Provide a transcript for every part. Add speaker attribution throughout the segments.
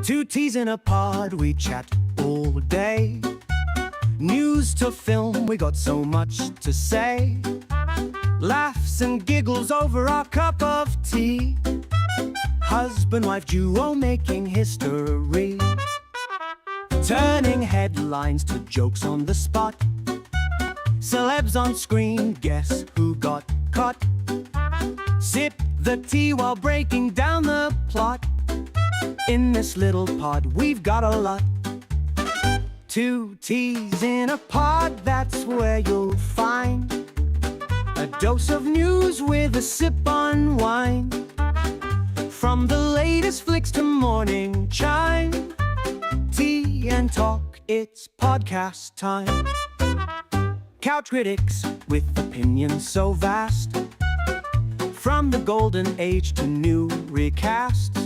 Speaker 1: Two teas in a pod, we chat all day. News to film, we got so much to say. Laughs and giggles over our cup of tea. Husband-wife duo making history. Turning headlines to jokes on the spot. Celebs on screen, guess who got caught? Sip the tea while breaking down the plot. In this little pod, we've got a lot. Two teas in a pod, that's where you'll find a dose of news with a sip on wine. From the latest flicks to morning chime. Tea and talk, it's podcast time. Couch critics with opinions so vast. From the golden age to new recasts.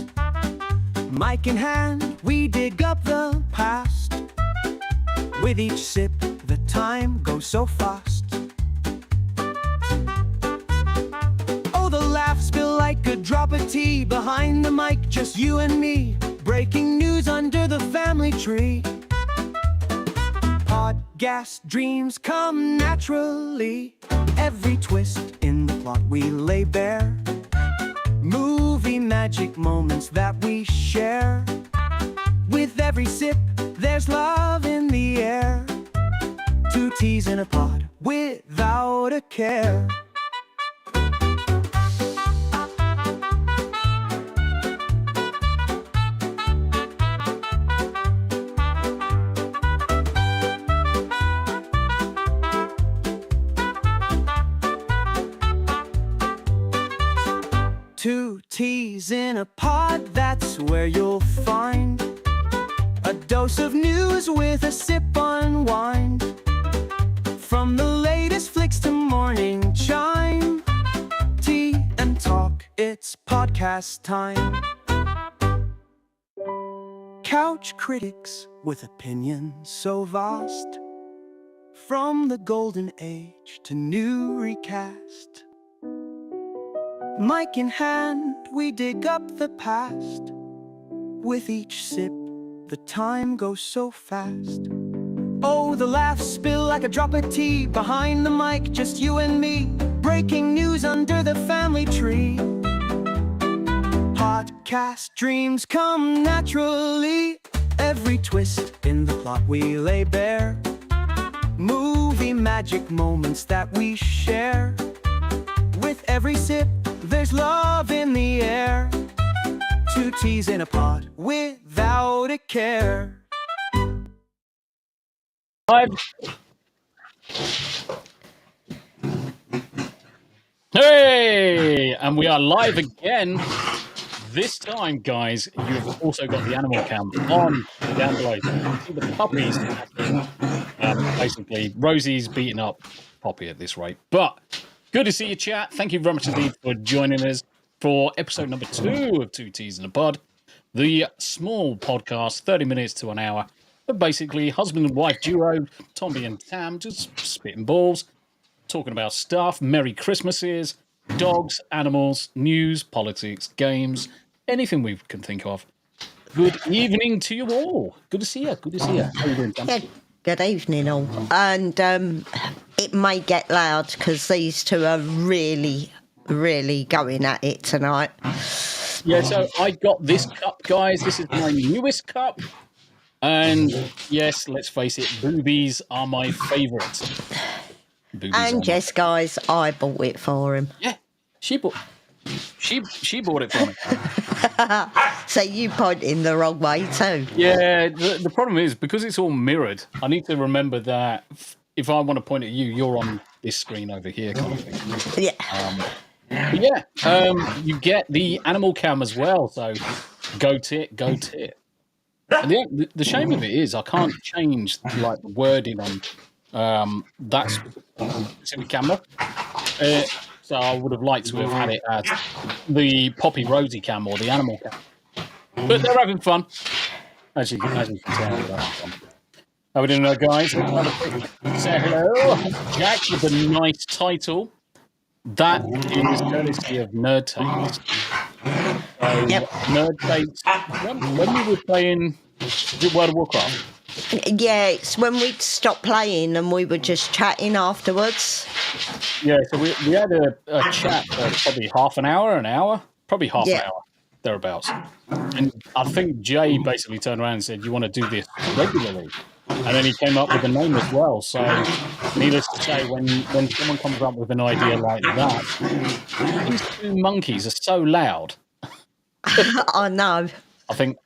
Speaker 1: Mic in hand, we dig up the past. With each sip, the time goes so fast. Oh, the laughs spill like a drop of tea. Behind the mic, just you and me. Breaking news under the family tree. Podcast dreams come naturally. Every twist in the plot we lay bare. Movie magic moments that we share. With every sip, there's love in the air. Two teas in a pod, without a care. Two teas in a pod, that's where you'll find a dose of news with a sip on wine. From the latest flicks to morning chime. Tea and talk, it's podcast time. Couch critics with opinions so vast. From the golden age to new recast. Mic in hand, we dig up the past. With each sip, the time goes so fast. Oh, the laughs spill like a drop of tea. Behind the mic, just you and me. Breaking news under the family tree. Podcast dreams come naturally. Every twist in the plot we lay bare. Movie magic moments that we share. With every sip, there's love in the air. Two teas in a pod, without a care.
Speaker 2: Hey, and we are live again. This time, guys, you've also got the animal cam on down below. You can see the puppies. Basically, Rosie's beating up Poppy at this rate. But good to see you, chat. Thank you very much indeed for joining us for episode number 2 of Two Teas in a Pod. The small podcast, 30 minutes to an hour, but basically husband and wife duo, Tombi and Tam, just spitting balls, talking about stuff, Merry Christmases, dogs, animals, news, politics, games, anything we can think of. Good evening to you all. Good to see you. Good to see you. How are you doing, Tam?
Speaker 3: Yeah, good evening all. And it may get loud because these two are really, really going at it tonight.
Speaker 2: Yeah, so I got this cup, guys. This is my newest cup. And yes, let's face it, boobies are my favourite.
Speaker 3: And yes, guys, I bought it for him.
Speaker 2: Yeah, she bought it for me.
Speaker 3: So you pointing the wrong way too.
Speaker 2: Yeah, the problem is, because it's all mirrored, I need to remember that if I want to point at you, you're on this screen over here kind of thing.
Speaker 3: Yeah.
Speaker 2: You get the animal cam as well, so go tit. And the shame of it is I can't change like the wording on that specific camera. So I would have liked to have had it as the Poppy Rosie cam or the animal cam. But they're having fun. As you can tell, they're having fun. How we doing, guys? Say hello. Jack with a nice title. That is courtesy of Nerd Takes. So,
Speaker 3: Yep.
Speaker 2: nerd dates. When we were playing, is it World of Warcraft?
Speaker 3: Yeah, it's when we'd stop playing and we were just chatting afterwards.
Speaker 2: Yeah, so we had a chat for probably half an hour, probably half an
Speaker 3: Yeah.
Speaker 2: hour, thereabouts. And I think Jay basically turned around and said, "You want to do this regularly?" And then he came up with a name as well. So, needless to say, when someone comes up with an idea like that, these two monkeys are so loud.
Speaker 3: I know.
Speaker 2: I think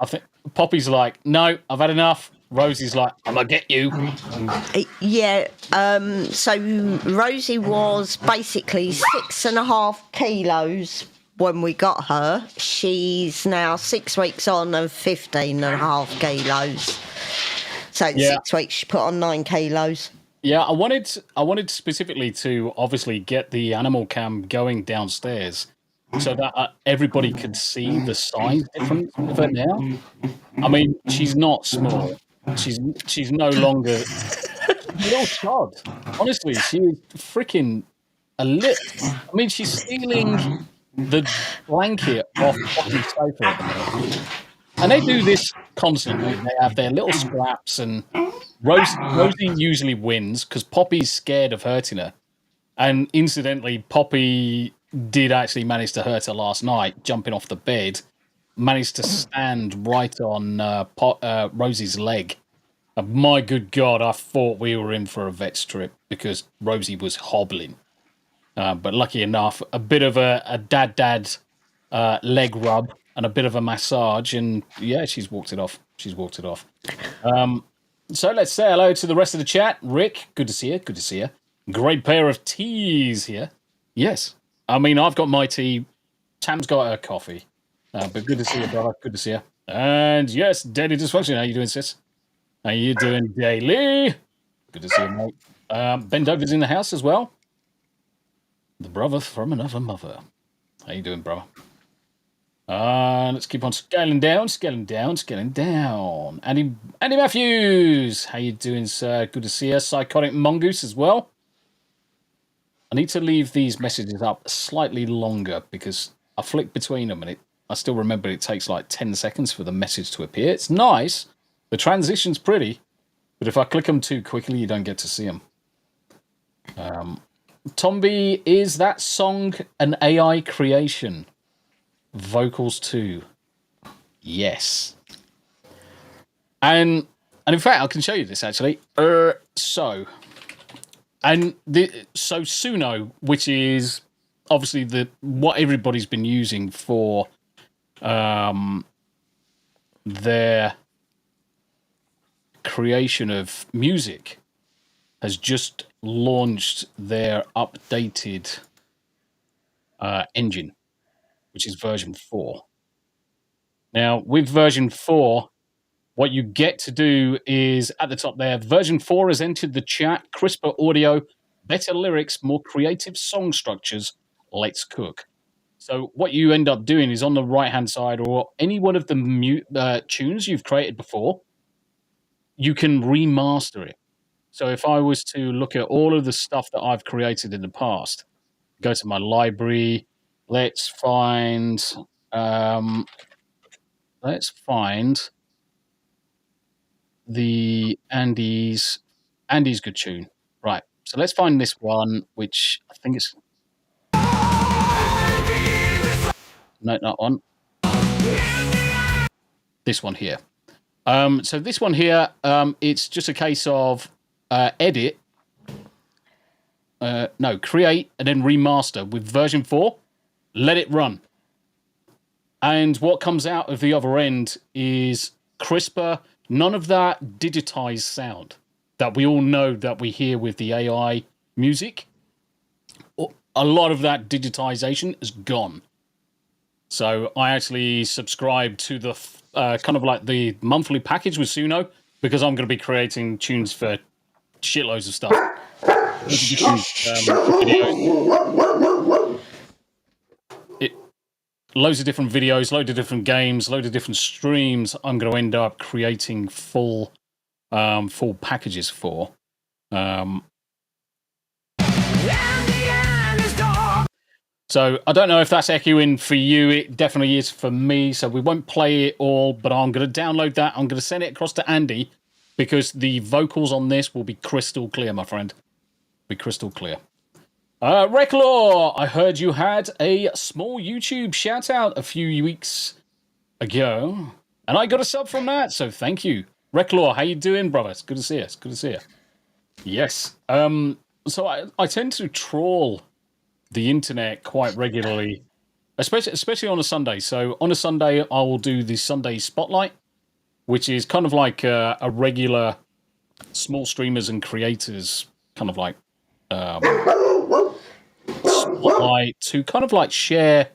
Speaker 2: Poppy's like, "No, I've had enough." Rosie's like, "I'm gonna get you."
Speaker 3: Yeah, so Rosie was basically 6.5 kilos when we got her. She's now 6 weeks on and 15.5 kilos. So in 6 weeks she put on 9 kilos.
Speaker 2: Yeah, I wanted specifically to obviously get the animal cam going downstairs so that everybody could see the size difference of her now. I mean, she's not small. She's no longer a little chod. Honestly, she is freaking a little. I mean, she's stealing the blanket off Poppy's sofa at the moment. And they do this constantly. They have their little scraps, and Rosie usually wins because Poppy's scared of hurting her. And incidentally, Poppy did actually manage to hurt her last night, jumping off the bed. Managed to stand right on Rosie's leg. And my good God, I thought we were in for a vet's trip because Rosie was hobbling. But lucky enough, a bit of a dad leg rub and a bit of a massage, and yeah, she's walked it off. So let's say hello to the rest of the chat. Rick, good to see you. Great pair of teas here. Yes. I mean, I've got my tea. Tam's got her coffee. But good to see you, brother. Good to see you. And yes, Daily Dysfunction. How you doing, sis? How you doing, Daily? Good to see you, mate. Ben Dover's in the house as well. The brother from another mother. How you doing, brother? Let's keep on scaling down. Andy Matthews. How you doing, sir? Good to see you. Psychotic Mongoose as well. I need to leave these messages up slightly longer because I flick between them and I still remember it takes like 10 seconds for the message to appear. It's nice. The transition's pretty. But if I click them too quickly, you don't get to see them. Tombi, is that song an AI creation? Vocals too. Yes. And in fact, I can show you this actually. So Suno, which is obviously what everybody's been using for their creation of music, has just launched their updated engine, which is version 4. Now, with version 4, what you get to do is, at the top there, version 4 has entered the chat, crisper audio, better lyrics, more creative song structures, let's cook. So what you end up doing is on the right-hand side, or any one of the tunes you've created before, you can remaster it. So if I was to look at all of the stuff that I've created in the past, go to my library, let's find the Andy's good tune. Right. So let's find this one, which I think is no, not one. This one here. So this one here, it's just a case of create and then remaster with version 4. Let it run. And what comes out of the other end is crisper, none of that digitized sound that we all know that we hear with the AI music. A lot of that digitization is gone. So I actually subscribe to the kind of like the monthly package with Suno because I'm going to be creating tunes for shitloads of stuff. Loads of different videos, loads of different games, loads of different streams. I'm going to end up creating full packages for. So I don't know if that's echoing for you. It definitely is for me. So we won't play it all, but I'm going to download that. I'm going to send it across to Andy because the vocals on this will be crystal clear, my friend. Be crystal clear. Reclaw, I heard you had a small YouTube shout out a few weeks ago, and I got a sub from that. So thank you, Reclaw. How you doing, brother? It's good to see you. It's good to see you. Yes. So I tend to trawl the internet quite regularly, especially on a Sunday. So on a Sunday, I will do the Sunday Spotlight, which is kind of like a regular small streamers and creators kind of like spotlight to kind of like share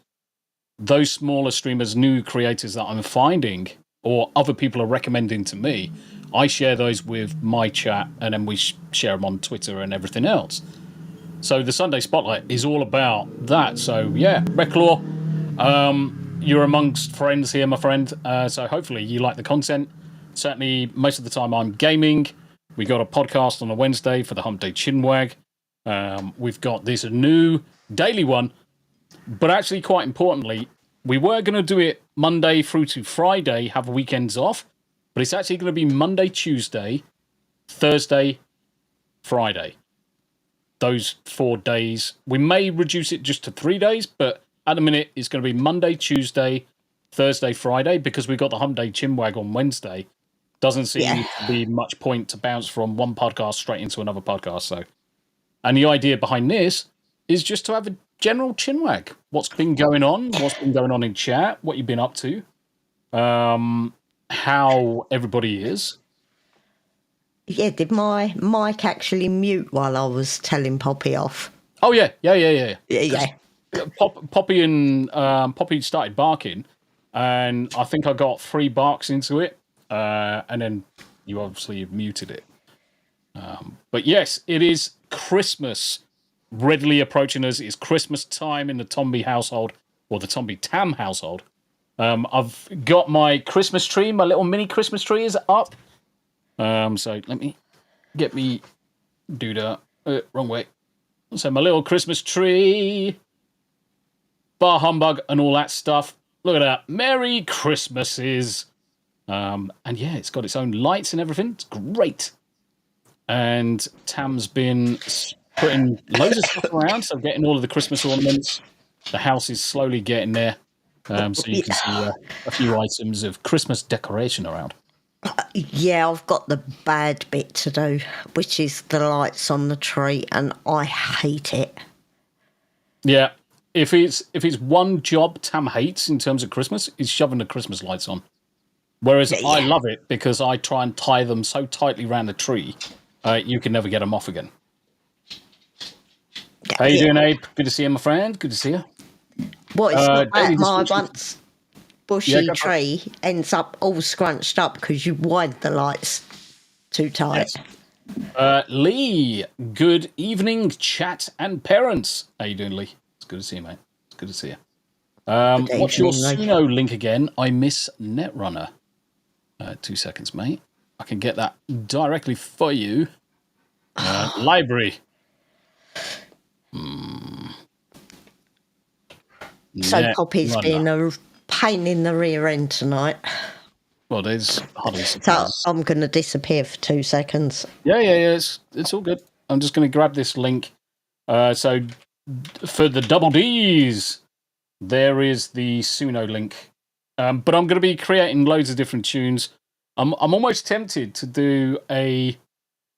Speaker 2: those smaller streamers, new creators that I'm finding or other people are recommending to me. I share those with my chat and then we share them on Twitter and everything else. So the Sunday Spotlight is all about that. So yeah, Reclaw, you're amongst friends here, my friend. So hopefully you like the content. Certainly, most of the time I'm gaming. We got a podcast on a Wednesday for the Hump Day Chinwag. We've got this new daily one, but actually, quite importantly, we were going to do it Monday through to Friday, have weekends off, but it's actually going to be Monday, Tuesday, Thursday, Friday. Those 4 days. We may reduce it just to 3 days, but at the minute, it's going to be Monday, Tuesday, Thursday, Friday, because we've got the Hump Day Chinwag on Wednesday. Doesn't seem to be much point to bounce from one podcast straight into another podcast. So, and the idea behind this is just to have a general chinwag. What's been going on? What's been going on in chat? What you've been up to? How everybody is.
Speaker 3: Yeah, did my mic actually mute while I was telling Poppy off?
Speaker 2: Oh yeah.
Speaker 3: Yeah.
Speaker 2: Poppy and Poppy started barking, and I think I got 3 barks into it, and then you obviously muted it. But yes, it is Christmas readily approaching us. It's Christmas time in the Tombi household, or the Tombi Tam household. I've got my Christmas tree, my little mini Christmas tree is up. So let me do that. Wrong way. So my little Christmas tree, bar humbug and all that stuff. Look at that. Merry Christmases. And yeah, it's got its own lights and everything. It's great. And Tam's been putting loads of stuff around, so getting all of the Christmas ornaments. The house is slowly getting there. So you can see a few items of Christmas decoration around.
Speaker 3: Yeah, I've got the bad bit to do, which is the lights on the tree, and I hate it.
Speaker 2: Yeah, if it's one job Tam hates in terms of Christmas, is shoving the Christmas lights on. Whereas I love it because I try and tie them so tightly around the tree, you can never get them off again. How you doing, Abe? Good to see you, my friend. Good to see you.
Speaker 3: Well, it's not that my once bushy tree ends up all scrunched up because you wind the lights too tight.
Speaker 2: Yes. Lee, good evening, chat and parents. How you doing, Lee? It's good to see you, mate. It's good to see you. What's your Suno link again? I miss Netrunner. 2 seconds, mate. I can get that directly for you. Library.
Speaker 3: So Poppy's been a pain in the rear end tonight.
Speaker 2: Well, there's hardly
Speaker 3: So I'm going to disappear for 2 seconds.
Speaker 2: Yeah. It's all good. I'm just going to grab this link. So for the double Ds, there is the Suno link. But I'm going to be creating loads of different tunes. I'm almost tempted to do a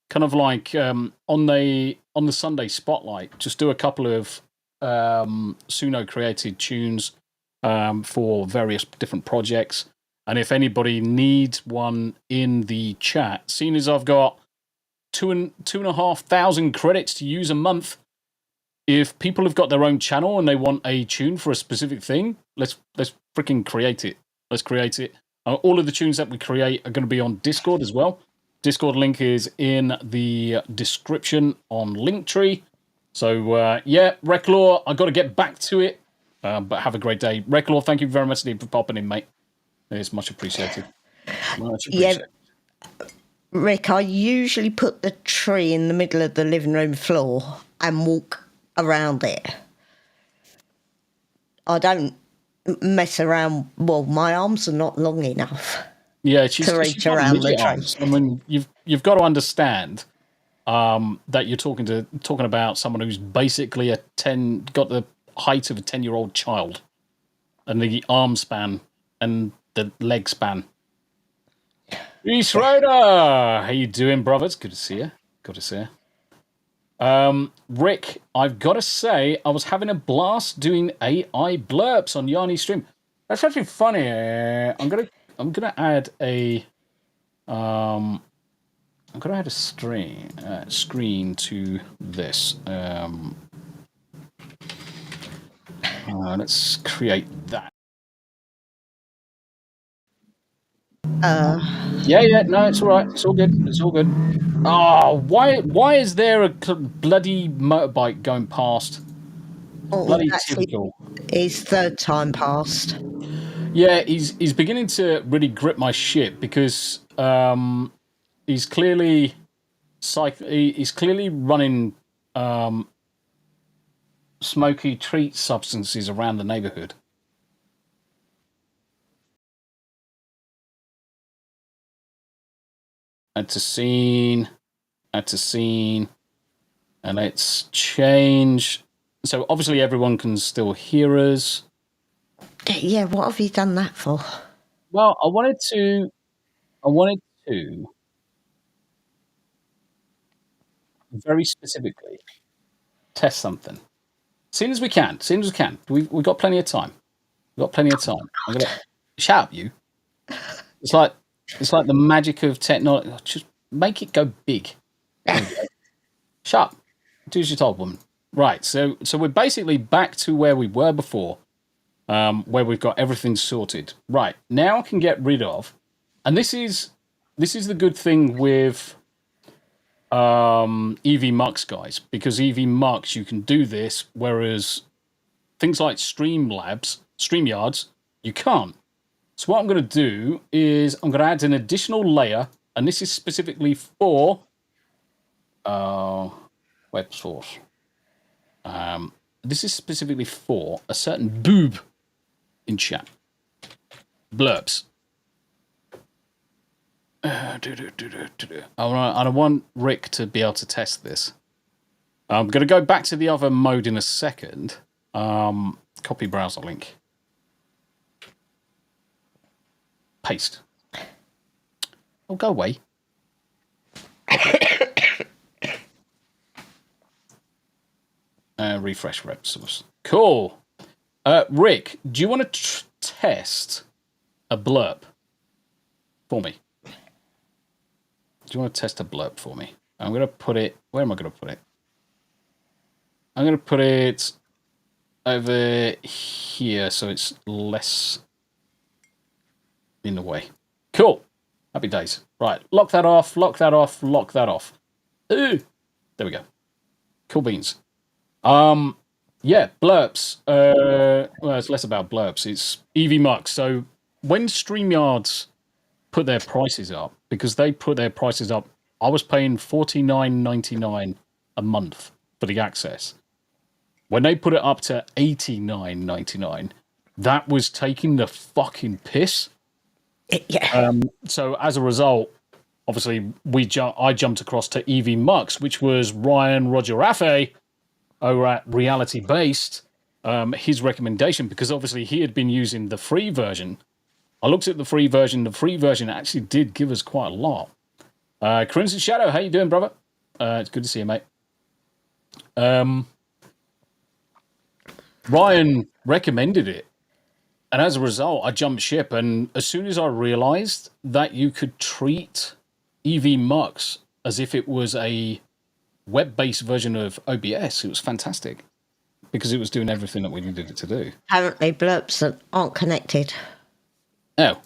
Speaker 2: kind of like on the Sunday Spotlight, just do a couple of Suno created tunes for various different projects. And if anybody needs one in the chat, seeing as I've got 2,500 credits to use a month, if people have got their own channel and they want a tune for a specific thing, let's freaking create it. Let's create it. All of the tunes that we create are going to be on Discord as well. Discord link is in the description on Linktree. So, yeah, Reclaw, I've got to get back to it. But have a great day. Reclaw, thank you very much indeed for popping in, mate. It's much appreciated. Much appreciated.
Speaker 3: Yeah, Rick, I usually put the tree in the middle of the living room floor and walk around it. I don't mess around. Well, my arms are not long enough.
Speaker 2: Yeah,
Speaker 3: to reach
Speaker 2: she's got
Speaker 3: around the
Speaker 2: midget
Speaker 3: tree.
Speaker 2: arms. I mean, you've got to understand that you're talking about someone who's basically got the height of a 10-year-old child, and the arm span and the leg span. Reese Ryder, how you doing, brothers? Good to see you. Good to see you. Rick, I've got to say, I was having a blast doing AI blurps on Yanni's stream. That's actually funny. I'm gonna add a screen to this. Let's create that. Yeah, no, it's all right. It's all good. It's all good. Oh, why is there a bloody motorbike going past? Bloody typical.
Speaker 3: His third time past.
Speaker 2: Yeah, he's beginning to really grip my shit because he's clearly running smoky treat substances around the neighborhood. Add to scene, and let's change. So obviously everyone can still hear us.
Speaker 3: Yeah, what have you done that for?
Speaker 2: Well, I wanted to very specifically test something. Soon as we can. We've got plenty of time. I'm gonna shout at you. It's like the magic of technology. Just make it go big. Shut up. Do as you're told, woman. Right. So we're basically back to where we were before, where we've got everything sorted. Right now, I can get rid of, and this is the good thing with EV Mux, guys, because EV Mux you can do this, whereas things like StreamYards, you can't. So what I'm going to do is I'm going to add an additional layer, and this is specifically for web source. This is specifically for a certain boob in chat. Blurbs. I want Rick to be able to test this. I'm going to go back to the other mode in a second. Copy browser link. Paste. Oh, go away. Refresh web source. Cool. Rick, do you want to test a blurb for me? Do you want to test a blurb for me? I'm going to put it... Where am I going to put it? I'm going to put it over here so it's less in the way. Cool. Happy days. Right. Lock that off. Ooh. There we go. Cool beans. Yeah, blurps. Well, it's less about blurps. It's EV Mux. So when StreamYards put their prices up, because they put their prices up, I was paying $49.99 a month for the access. When they put it up to $89.99, that was taking the fucking piss.
Speaker 3: Yeah.
Speaker 2: So as a result, obviously, I jumped across to EV Mux, which was Ryan Roger Raffe over at Reality Based, his recommendation, because obviously he had been using the free version. I looked at the free version. The free version actually did give us quite a lot. Crimson Shadow, how you doing, brother? It's good to see you, mate. Ryan recommended it. And as a result, I jumped ship. And as soon as I realized that you could treat EV Mux as if it was a web-based version of OBS, it was fantastic because it was doing everything that we needed it to do.
Speaker 3: Apparently, blurps aren't connected.
Speaker 2: Oh,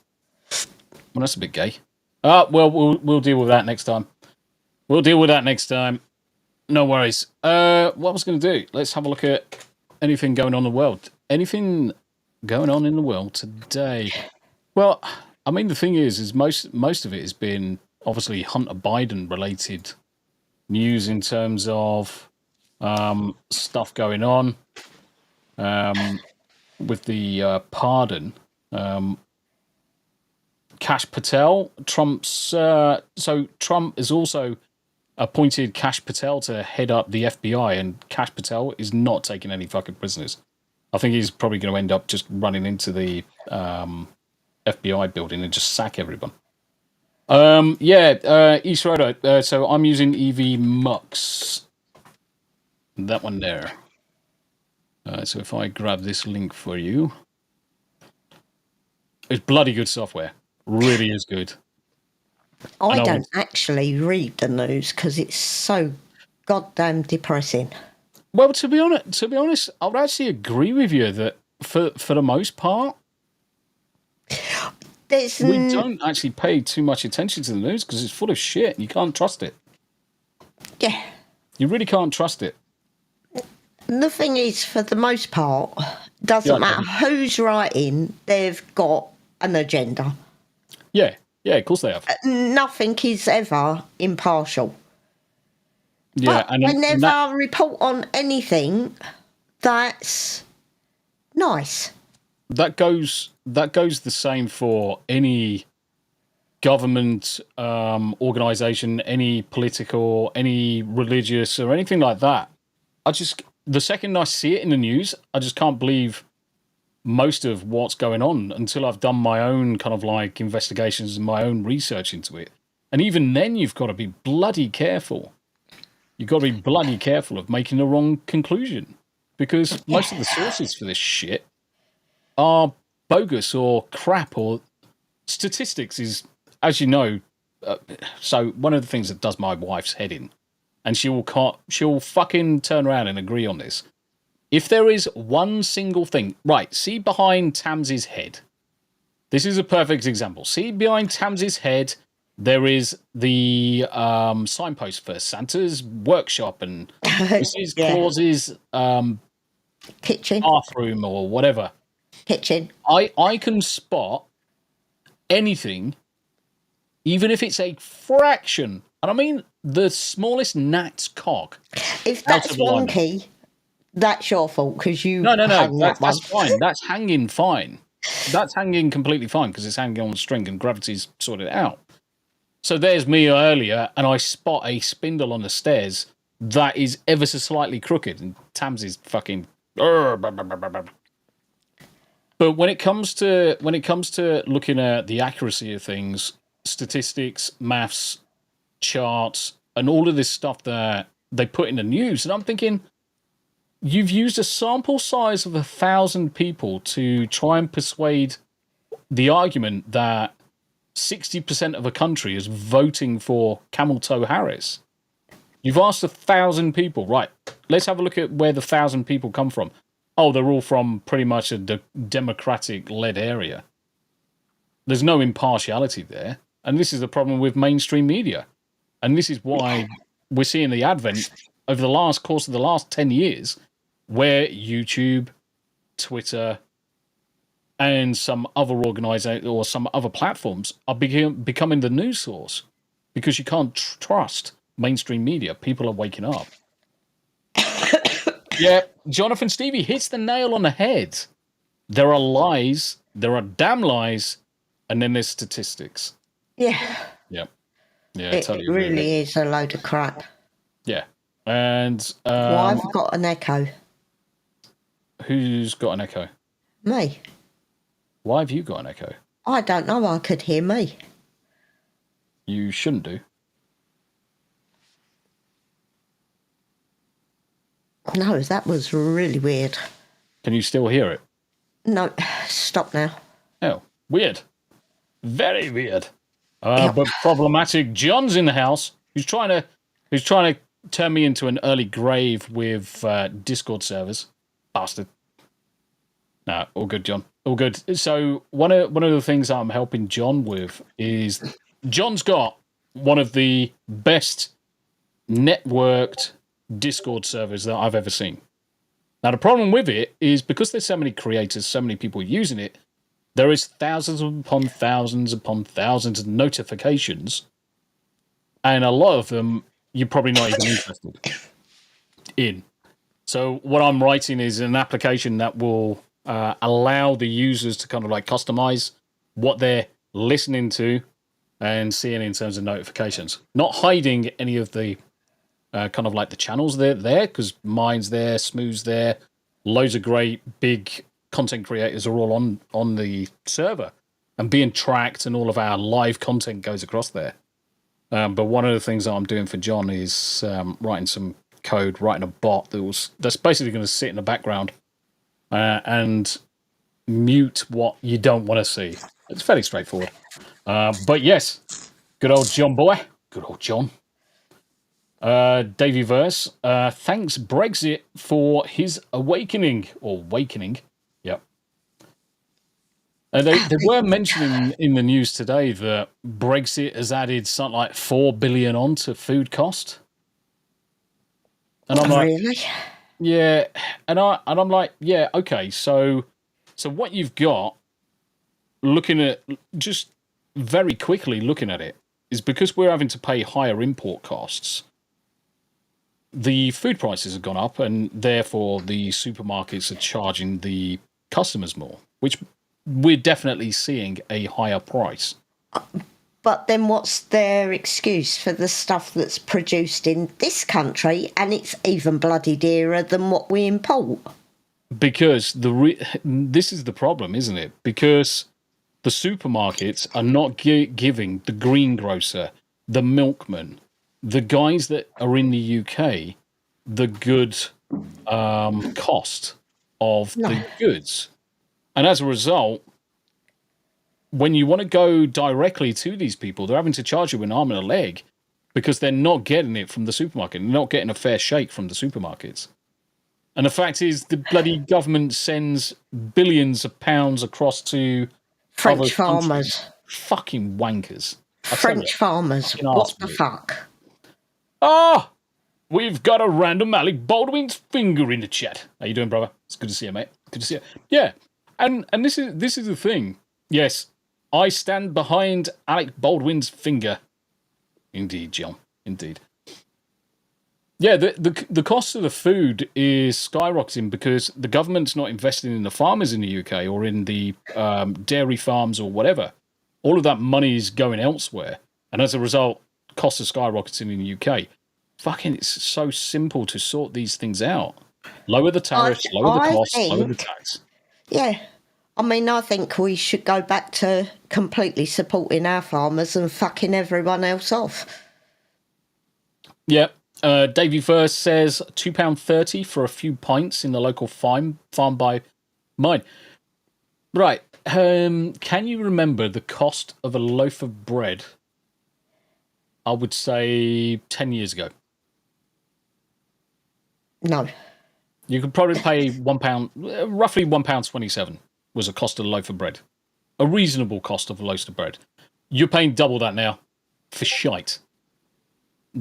Speaker 2: well, that's a bit gay. Well, we'll deal with that next time. No worries. What I was going to do? Let's have a look at anything going on in the world. Anything going on in the world today? Well, I mean, the thing is most of it has been obviously Hunter Biden related news in terms of stuff going on. pardon. Kash Patel, Trump's. So Trump has also appointed Kash Patel to head up the FBI, and Kash Patel is not taking any fucking prisoners. I think he's probably going to end up just running into the FBI building and just sack everyone. East Road. So I'm using EV Mux. That one there. So if I grab this link for you, it's bloody good software. Really is good.
Speaker 3: I don't actually read the news because it's so goddamn depressing.
Speaker 2: Well, to be honest, I would actually agree with you that for the most part, we don't actually pay too much attention to the news because it's full of shit and you can't trust it.
Speaker 3: Yeah.
Speaker 2: You really can't trust it.
Speaker 3: The thing is, for the most part, doesn't matter who's writing, they've got an agenda.
Speaker 2: Yeah, of course they have.
Speaker 3: Nothing is ever impartial.
Speaker 2: Yeah,
Speaker 3: but they never report on anything that's nice. That
Speaker 2: goes the same for any government organisation, any political, any religious, or anything like that. The second I see it in the news, I just can't believe most of what's going on until I've done my own kind of like investigations and my own research into it. And even then, you've got to be bloody careful. You've got to be bloody careful of making the wrong conclusion because most of the sources for this shit are bogus or crap or statistics is, as you know, so one of the things that does my wife's head in, and she'll fucking turn around and agree on this. If there is one single thing, right, see behind Tams's head. This is a perfect example. See behind Tams's head, there is the signpost for Santa's workshop and Mrs. Claus's
Speaker 3: kitchen,
Speaker 2: bathroom or whatever.
Speaker 3: Kitchen.
Speaker 2: I can spot anything, even if it's a fraction, and I mean the smallest gnat's cock.
Speaker 3: If that's wonky, that's your fault because you.
Speaker 2: No. That's fine. That's hanging fine. That's hanging completely fine because it's hanging on a string and gravity's sorted it out. So there's me earlier, and I spot a spindle on the stairs that is ever so slightly crooked, and Tams is fucking. But when it comes to looking at the accuracy of things, statistics, maths, charts, and all of this stuff that they put in the news, and I'm thinking, you've used a sample size of 1,000 people to try and persuade the argument that 60% of a country is voting for Camel Toe Harris. You've asked 1,000 people, right? Let's have a look at where the 1,000 people come from. Oh, they're all from pretty much a Democratic-led area. There's no impartiality there. And this is the problem with mainstream media. And this is why we're seeing the advent over the course of the last 10 years where YouTube, Twitter, and some other organizations or some other platforms are becoming the news source because you can't trust mainstream media. People are waking up. Yeah, Jonathan Stevie hits the nail on the head. There are lies, there are damn lies, and then there's statistics.
Speaker 3: Yeah.
Speaker 2: Yeah. Yeah,
Speaker 3: it really is a load of crap.
Speaker 2: Yeah. And
Speaker 3: I've got an echo.
Speaker 2: Who's got an echo?
Speaker 3: Me.
Speaker 2: Why have you got an echo?
Speaker 3: I don't know. I could hear me.
Speaker 2: You shouldn't do.
Speaker 3: No, that was really weird.
Speaker 2: Can you still hear it?
Speaker 3: No, stop now.
Speaker 2: Oh, weird. Very weird. But problematic. John's in the house. Who's trying to turn me into an early grave with Discord servers. Bastard. No, all good, John. All good. So one of the things I'm helping John with is John's got one of the best networked Discord servers that I've ever seen. Now, the problem with it is because there's so many creators, so many people using it, there is thousands upon thousands of notifications, and a lot of them you're probably not even interested in. So what I'm writing is an application that will allow the users to kind of like customize what they're listening to and seeing in terms of notifications. Not hiding any of the kind of like the channels there, because mine's there, Smooth's there, loads of great big content creators are all on the server and being tracked, and all of our live content goes across there. But one of the things that I'm doing for John is writing some code, writing a bot that's basically going to sit in the background and mute what you don't want to see. It's fairly straightforward. But yes, good old John boy. Good old John. Davey Verse, thanks Brexit for his awakening. Yep. They were mentioning in the news today that Brexit has added something like 4 billion on to food cost. And I'm like,
Speaker 3: really?
Speaker 2: yeah. And I'm like, yeah, okay. So what you've got, looking at just very quickly looking at it, is because we're having to pay higher import costs. The food prices have gone up, and therefore the supermarkets are charging the customers more, which we're definitely seeing a higher price.
Speaker 3: But then what's their excuse for the stuff that's produced in this country, and it's even bloody dearer than what we import?
Speaker 2: Because this is the problem, isn't it? Because the supermarkets are not giving the greengrocer, the milkman, the guys that are in the UK, the good cost of the goods. And as a result, when you want to go directly to these people, they're having to charge you an arm and a leg because they're not getting it from the supermarket. They're not getting a fair shake from the supermarkets. And the fact is, the bloody government sends billions of pounds across to
Speaker 3: French farmers.
Speaker 2: Fucking wankers.
Speaker 3: French farmers. What the fuck?
Speaker 2: We've got a random Alec Baldwin's finger in the chat. How you doing, brother? It's good to see you, mate. Good to see you. Yeah, and this is the thing. Yes, I stand behind Alec Baldwin's finger. Indeed, John. Indeed. Yeah, the cost of the food is skyrocketing because the government's not investing in the farmers in the UK or in the dairy farms or whatever. All of that money is going elsewhere. And as a result, costs are skyrocketing in the UK. Fucking, it's so simple to sort these things out. Lower the tariffs, lower the costs, lower the tax.
Speaker 3: Yeah. I mean, I think we should go back to completely supporting our farmers and fucking everyone else off.
Speaker 2: Yeah. Davey First says £2.30 for a few pints in the local farm by mine. Right. Can you remember the cost of a loaf of bread? I would say 10 years ago.
Speaker 3: No.
Speaker 2: You could probably pay £1, roughly £1.27 was the cost of a loaf of bread. A reasonable cost of a loaf of bread. You're paying double that now for shite.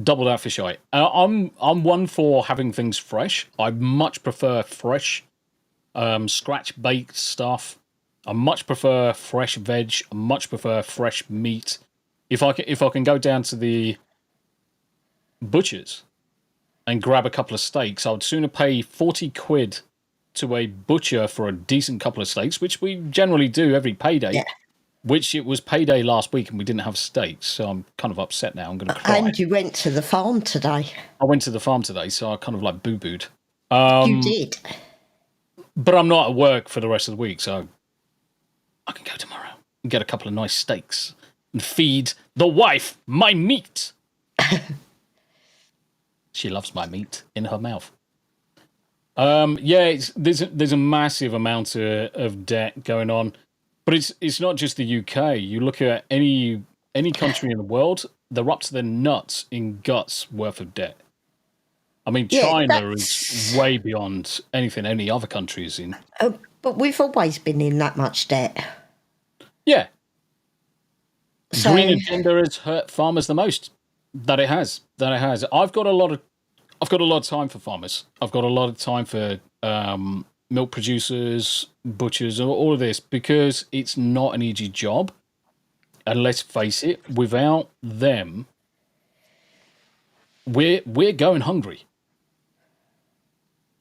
Speaker 2: Double that for shite. I'm one for having things fresh. I much prefer fresh, scratch baked stuff. I much prefer fresh veg. I much prefer fresh meat. If I can go down to the butcher's and grab a couple of steaks, I would sooner pay 40 quid to a butcher for a decent couple of steaks, which we generally do every payday. Yeah. Which it was payday last week and we didn't have steaks, so I'm kind of upset now. I'm going to cry.
Speaker 3: And you went to the farm today.
Speaker 2: I went to the farm today, so I kind of like boo-booed.
Speaker 3: You did.
Speaker 2: But I'm not at work for the rest of the week, so I can go tomorrow and get a couple of nice steaks and feed the wife my meat. She loves my meat in her mouth. Yeah, there's a massive amount of debt going on. But it's not just the UK. You look at any country in the world, they're up to their nuts in guts worth of debt. I mean, China is way beyond anything any other country is in.
Speaker 3: But we've always been in that much debt.
Speaker 2: Yeah. So, Green agenda has hurt farmers the most. That it has. I've got a lot of time for farmers. I've got a lot of time for milk producers, butchers, all of this, because it's not an easy job. And let's face it, without them, we're going hungry.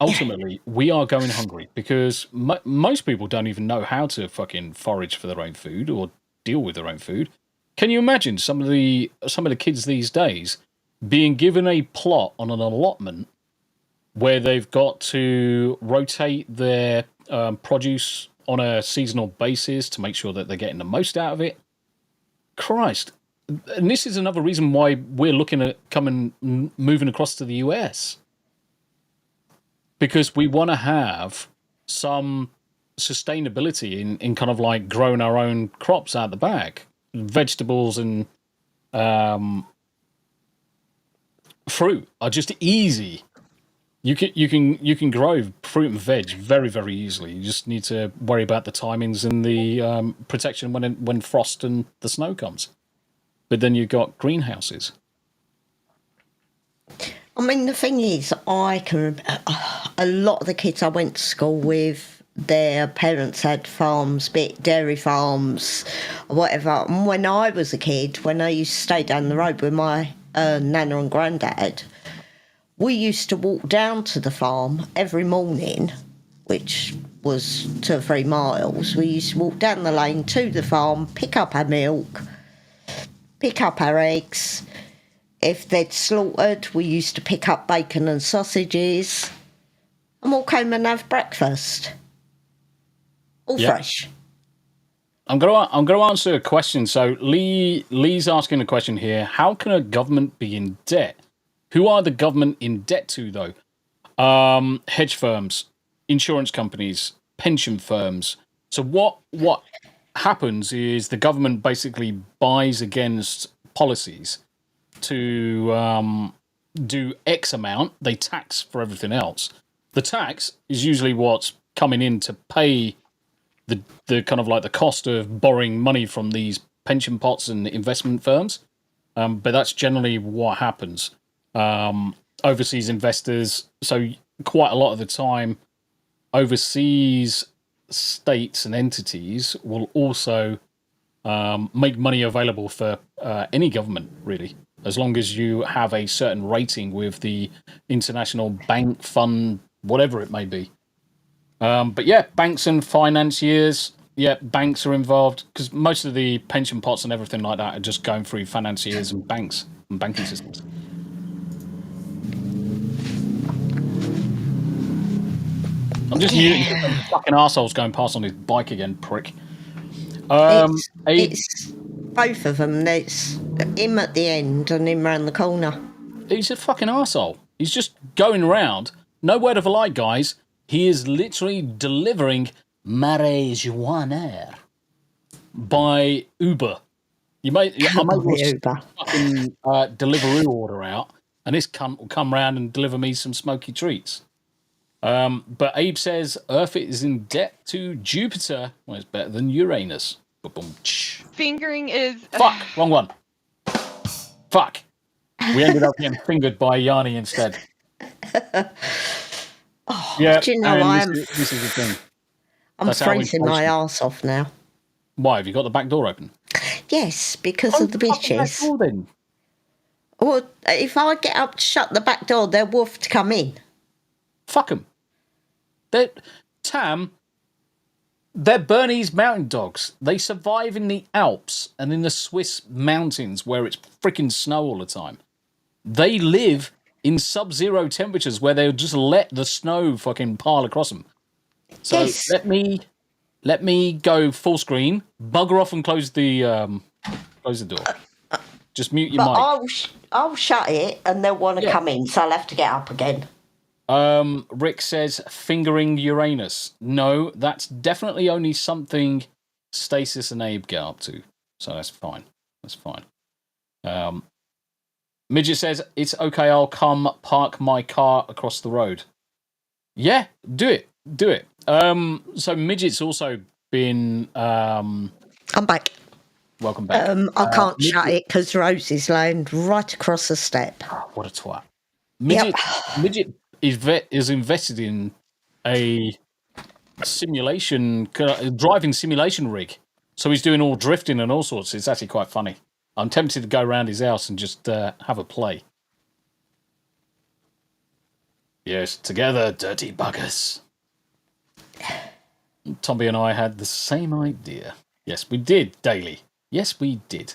Speaker 2: ultimately, we are going hungry because most people don't even know how to fucking forage for their own food or deal with their own food. Can you imagine some of the kids these days being given a plot on an allotment where they've got to rotate their produce on a seasonal basis to make sure that they're getting the most out of it? Christ. And this is another reason why we're looking at moving across to the US. Because we want to have some sustainability in kind of like growing our own crops out the back. Vegetables and fruit are just easy. You can grow fruit and veg very, very easily. You just need to worry about the timings and the protection when frost and the snow comes. But then you've got greenhouses.
Speaker 3: I mean, the thing is, I can a lot of the kids I went to school with, their parents had farms, dairy farms, whatever. And when I was a kid, when I used to stay down the road with my nana and granddad, we used to walk down to the farm every morning, which was 2 or 3 miles. We used to walk down the lane to the farm, pick up our milk, pick up our eggs. If they'd slaughtered, we used to pick up bacon and sausages and walk home and have breakfast. All fresh.
Speaker 2: I'm gonna answer a question. So Lee's asking a question here. How can a government be in debt? Who are the government in debt to, though? Hedge firms, insurance companies, pension firms. So what happens is the government basically buys against policies to do X amount. They tax for everything else. The tax is usually what's coming in to pay the kind of like the cost of borrowing money from these pension pots and investment firms. But that's generally what happens. Overseas investors, so quite a lot of the time, overseas states and entities will also make money available for any government, really, as long as you have a certain rating with the International Bank Fund, whatever it may be. But yeah, banks and financiers, banks are involved because most of the pension pots and everything like that are just going through financiers and banks and banking systems. I'm just muting because the fucking arsehole's going past on his bike again, prick.
Speaker 3: It's both of them. It's him at the end and him round the corner.
Speaker 2: He's a fucking arsehole. He's just going around. No word of a lie, guys. He is literally delivering marijuana by Uber. I might
Speaker 3: Uber.
Speaker 2: Fucking Deliveroo order out, and this cunt will come round and deliver me some smoky treats. But Abe says Earth is in debt to Jupiter. Well, it's better than Uranus.
Speaker 4: Fingering is...
Speaker 2: Fuck! Wrong one. Fuck. We ended up getting fingered by Yanni instead.
Speaker 3: Do you know
Speaker 2: this is the thing.
Speaker 3: I'm freezing my arse off now.
Speaker 2: Why? Have you got the back door open?
Speaker 3: Yes, because of the bitches.
Speaker 2: Back door, then.
Speaker 3: Well, if I get up to shut the back door, they're wolf to come in.
Speaker 2: Fuck them. They're Bernese mountain dogs. They survive in the Alps and in the Swiss mountains where it's freaking snow all the time. They live in sub-zero temperatures where they'll just let the snow fucking pile across them. So
Speaker 3: yes.
Speaker 2: let me go full screen, bugger off and close the door. Just mute your mic.
Speaker 3: I'll shut it and they'll want to come in, so I'll have to get up again.
Speaker 2: Rick says fingering Uranus. No, that's definitely only something Stasis and Abe get up to. So that's fine. That's fine. Midget says, it's okay, I'll come park my car across the road. Yeah, do it. Do it. So Midget's also been...
Speaker 3: I'm back.
Speaker 2: Welcome back.
Speaker 3: I can't shut it because Rose is laying right across the step.
Speaker 2: Oh, what a twat. Midget is invested in a driving simulation rig. So he's doing all drifting and all sorts. It's actually quite funny. I'm tempted to go around his house and just have a play. Yes, together, dirty buggers. Tombi and I had the same idea. Yes, we did, Daily. Yes, we did.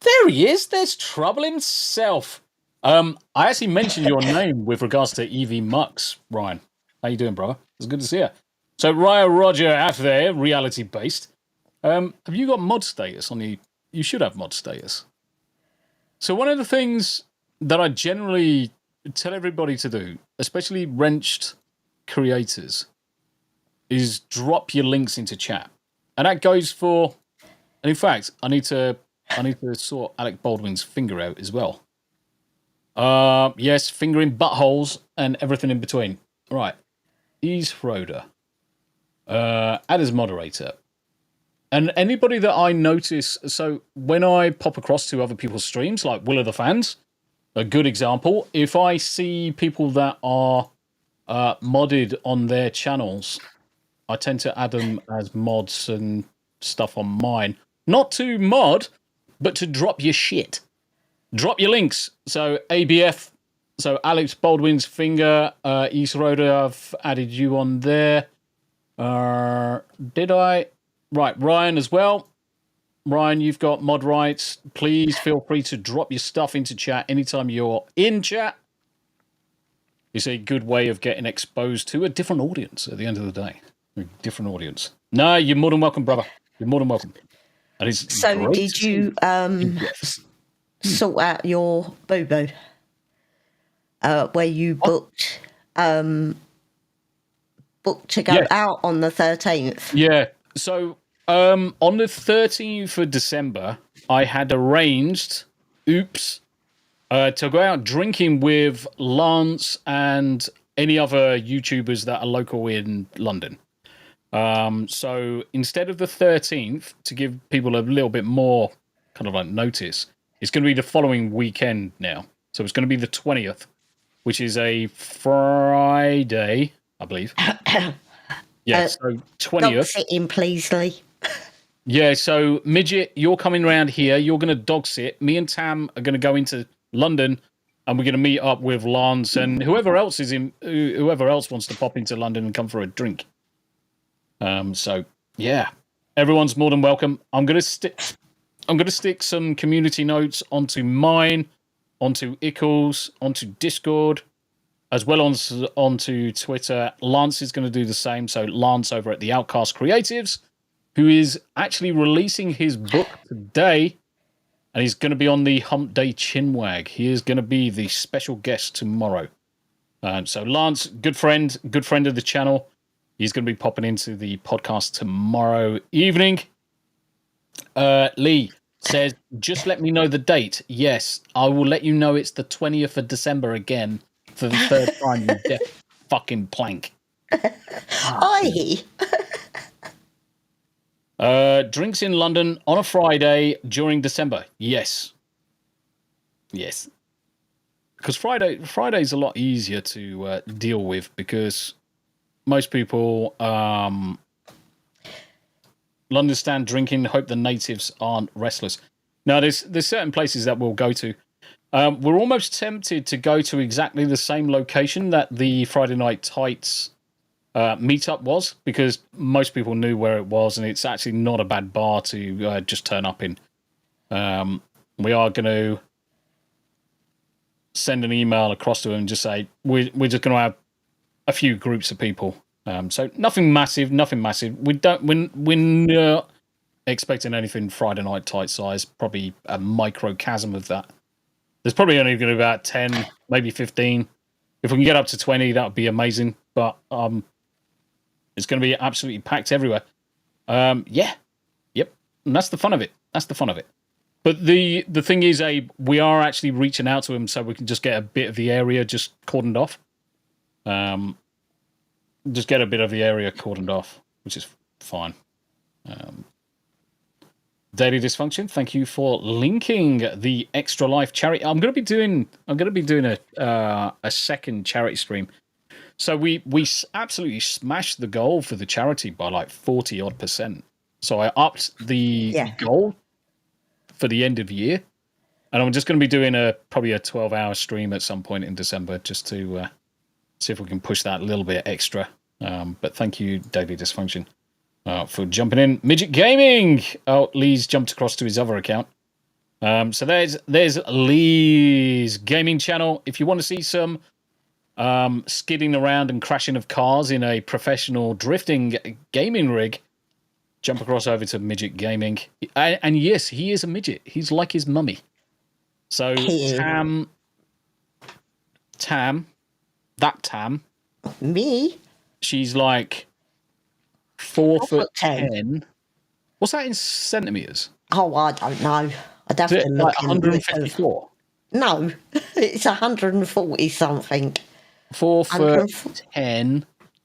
Speaker 2: There he is. There's Trouble himself. I actually mentioned your name with regards to EV Mux, Ryan. How you doing, brother? It's good to see you. So, Ryan Roger out there, reality-based. Have you got mod status on the... You should have mod status. So, one of the things that I generally tell everybody to do, especially wrenched creators, is drop your links into chat. And that goes for... And in fact, I need to sort Alec Baldwin's finger out as well. Yes, fingering buttholes and everything in between. Right. Ease Froder. Add as moderator. And anybody that I notice, so when I pop across to other people's streams, like Will of the Fans, a good example, if I see people that are modded on their channels, I tend to add them as mods and stuff on mine. Not to mod, but to drop your shit. Drop your links. So ABF, so Alex Baldwin's finger, East Roder, I've added you on there. Did I? Right, Ryan as well. Ryan, you've got mod rights. Please feel free to drop your stuff into chat anytime you're in chat. It's a good way of getting exposed to a different audience at the end of the day. A different audience. No, you're more than welcome, brother. You're more than welcome. And it's
Speaker 3: so did you sort out your boo-boo? Where you booked to go out on the 13th?
Speaker 2: Yeah. So on the 13th of December, I had arranged, to go out drinking with Lance and any other YouTubers that are local in London. So instead of the 13th, to give people a little bit more kind of like notice, it's going to be the following weekend now. So it's going to be the 20th, which is a Friday, I believe. Yeah, so 20th.
Speaker 3: Dog sitting, please, Lee.
Speaker 2: Yeah, so Midget, you're coming around here. You're going to dog sit. Me and Tam are going to go into London, and we're going to meet up with Lance and whoever else wants to pop into London and come for a drink. So yeah, everyone's more than welcome. I'm going to stick some community notes onto mine, onto Ickles, onto Discord, as well as onto Twitter. Lance is going to do the same. So Lance over at the Outcast Creatives, who is actually releasing his book today, and he's going to be on the Hump Day Chinwag. He is going to be the special guest tomorrow. So Lance, good friend of the channel. He's going to be popping into the podcast tomorrow evening. Lee says, just let me know the date. Yes, I will let you know it's the 20th of December again for the third time, you deaf fucking plank.
Speaker 3: Aye.
Speaker 2: Drinks in London on a Friday during December. Yes. Because Friday's a lot easier to deal with because most people London stand drinking, hope the natives aren't restless. Now, there's certain places that we'll go to. We're almost tempted to go to exactly the same location that the Friday Night Tights meetup was, because most people knew where it was, and it's actually not a bad bar to just turn up in. We are going to send an email across to them and just say we're just going to have a few groups of people. So nothing massive. We're not expecting anything Friday Night Tight size. Probably a microcosm of that. There's probably only going to be about 10, maybe 15. If we can get up to 20, that would be amazing. But it's going to be absolutely packed everywhere. Yep. And that's the fun of it. But the thing is, we are actually reaching out to them so we can just get a bit of the area just cordoned off. Just get a bit of the area cordoned off, which is fine. Daily Dysfunction, thank you for linking the Extra Life charity. I'm going to be doing a second charity stream. So we absolutely smashed the goal for the charity by like 40-odd%. So I upped the goal for the end of year, and I'm just going to be doing probably a 12-hour stream at some point in December just to See if we can push that a little bit extra. But thank you, Daily Dysfunction, for jumping in. Midget Gaming. Oh, Lee's jumped across to his other account. So there's Lee's gaming channel. If you want to see some skidding around and crashing of cars in a professional drifting gaming rig, jump across over to Midget Gaming. And yes, he is a midget. He's like his mummy. So Tam,
Speaker 3: Me?
Speaker 2: she's like 4'10". What's that in centimeters?
Speaker 3: Oh, I don't know. I'd have
Speaker 2: Is
Speaker 3: to
Speaker 2: it
Speaker 3: look
Speaker 2: like
Speaker 3: in
Speaker 2: 154?
Speaker 3: No, it's 140 something.
Speaker 2: 4'10".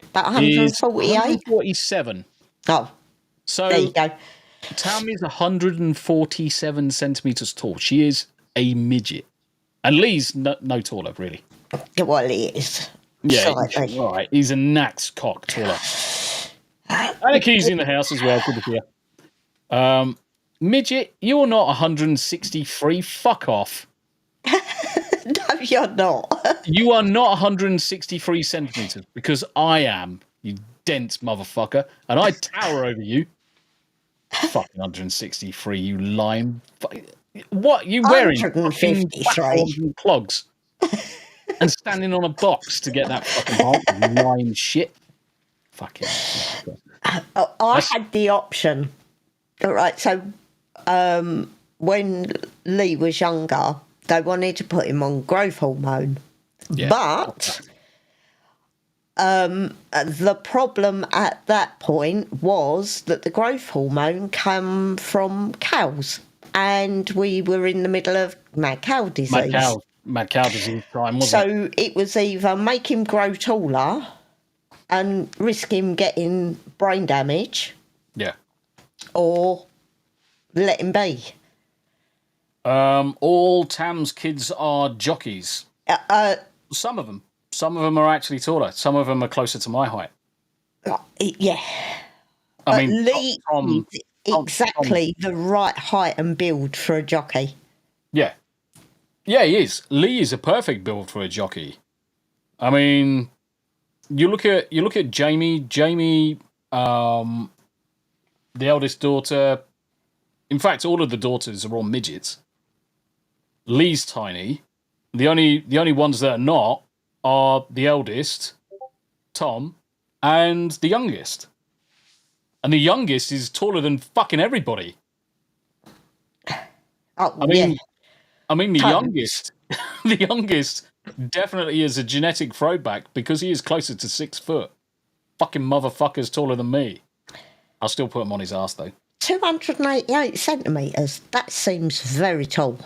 Speaker 3: About
Speaker 2: Is
Speaker 3: 148.
Speaker 2: 147.
Speaker 3: Oh,
Speaker 2: So
Speaker 3: there you go.
Speaker 2: Tam is 147 centimeters tall. She is a midget. And Lee's no taller, really.
Speaker 3: Well, he is.
Speaker 2: Yeah,
Speaker 3: Slightly.
Speaker 2: all right. He's a Nax cock taller. Anaki's in the house as well. Good to hear. Midget, you're not 163. Fuck off.
Speaker 3: No, you're not.
Speaker 2: You are not 163 centimeters because I am, you dense motherfucker, and I tower over you. Fucking 163, you lime. What you wearing?
Speaker 3: 153
Speaker 2: clogs and standing on a box to get that fucking height, you lime shit. Fucking.
Speaker 3: I had the option. All right, so when Lee was younger, they wanted to put him on growth hormone.
Speaker 2: Yeah.
Speaker 3: But the problem at that point was that the growth hormone came from cows, and we were in the middle of mad cow disease.
Speaker 2: Mad cow disease time, wasn't it?
Speaker 3: So it was either make him grow taller and risk him getting brain damage,
Speaker 2: Yeah.
Speaker 3: or let him be.
Speaker 2: All Tam's kids are jockeys. Some of them. Some of them are actually taller. Some of them are closer to my height.
Speaker 3: Yeah.
Speaker 2: I mean,
Speaker 3: Lee is exactly the right height and build for a jockey.
Speaker 2: Yeah. Yeah, he is. Lee is a perfect build for a jockey. I mean, you look at Jamie. Jamie, the eldest daughter. In fact, all of the daughters are all midgets. Lee's tiny. The only ones that are not are the eldest, Tom, and the youngest. And the youngest is taller than fucking everybody.
Speaker 3: Oh,
Speaker 2: I mean, the
Speaker 3: Tons.
Speaker 2: youngest definitely is a genetic throwback because he is closer to 6 foot. Fucking motherfucker's taller than me. I'll still put him on his ass though.
Speaker 3: 288 centimetres. That seems very tall.